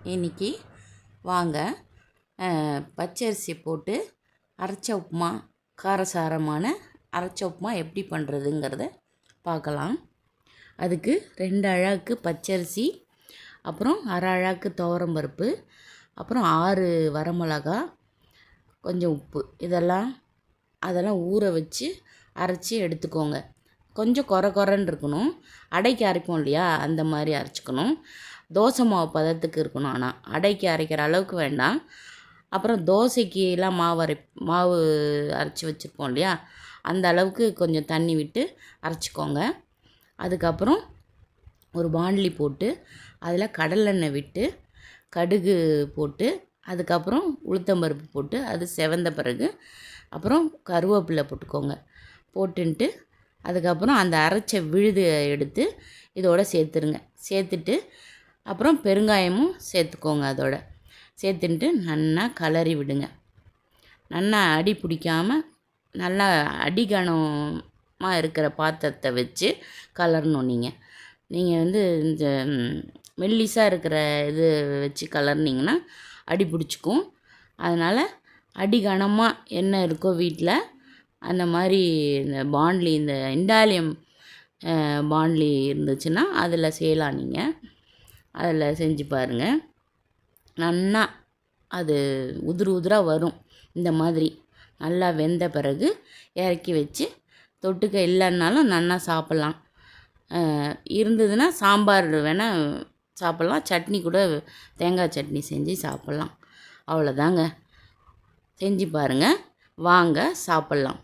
இன்றைக்கி வாங்க பச்சரிசி போட்டு அரைச்ச உப்புமா, காரசாரமான அரைச்ச உப்புமா எப்படி பண்ணுறதுங்கிறத பார்க்கலாம். அதுக்கு 2 அழாக்கு பச்சரிசி, அப்புறம் அரை அழாக்கு துவரம்பருப்பு, அப்புறம் 6 வரமிளகா, கொஞ்சம் உப்பு, அதெல்லாம் ஊற வச்சு அரைச்சி எடுத்துக்கோங்க. கொஞ்சம் கொரன்னு இருக்கணும். அடைக்கு அரைப்போம் இல்லையா, அந்த மாதிரி அரைச்சிக்கணும். தோசை மாவு பதத்துக்கு இருக்கணும். ஆனால் அடைக்கு அரைக்கிற அளவுக்கு வேண்டாம். அப்புறம் தோசைக்கெலாம் மாவு அரைச்சி வச்சுருப்போம் இல்லையா, அந்த அளவுக்கு கொஞ்சம் தண்ணி விட்டு அரைச்சிக்கோங்க. அதுக்கப்புறம் ஒரு பாண்ட்லி போட்டு அதில் கடலெண்ணெய் விட்டு கடுகு போட்டு, அதுக்கப்புறம் உளுத்தம்பருப்பு போட்டு அது செவந்த பிறகு அப்புறம் கருவேப்பிலை போட்டுக்கோங்க. போட்டுன்ட்டு அதுக்கப்புறம் அந்த அரைச்ச விழுது எடுத்து இதோட சேர்த்துருங்க. சேர்த்துட்டு அப்புறம் பெருங்காயமும் சேர்த்துக்கோங்க. அதோட சேர்த்துன்ட்டு நல்லா கிளறி விடுங்க. நல்லா அடி பிடிக்காமல் நல்லா அடிகனமாக இருக்கிற பாத்திரத்தை வச்சு கலரணும். நீங்கள் இந்த மெல்லிசாக இருக்கிற இது வச்சு கலர்னிங்கன்னா அடி பிடிச்சிக்கும். அதனால் அடிகனமாக என்ன இருக்கோ வீட்டில் அந்த மாதிரி இந்த பாண்ட்லி, இந்த இண்டாலியம் பாண்ட்லி இருந்துச்சுன்னா அதில் செய்யலாம். நீங்கள் அதில் செஞ்சு பாருங்கள். நல்லா அது உதிராக வரும். இந்த மாதிரி நல்லா வெந்த பிறகு இறக்கி வச்சு தொட்டுக்க இல்லைன்னாலும் நல்லா சாப்பிட்லாம். இருந்ததுன்னா சாம்பார் வேணால் சாப்பிட்லாம். சட்னி கூட தேங்காய் சட்னி செஞ்சு சாப்பிட்லாம். அவ்வளோதாங்க. செஞ்சு பாருங்கள். வாங்க சாப்பிட்லாம்.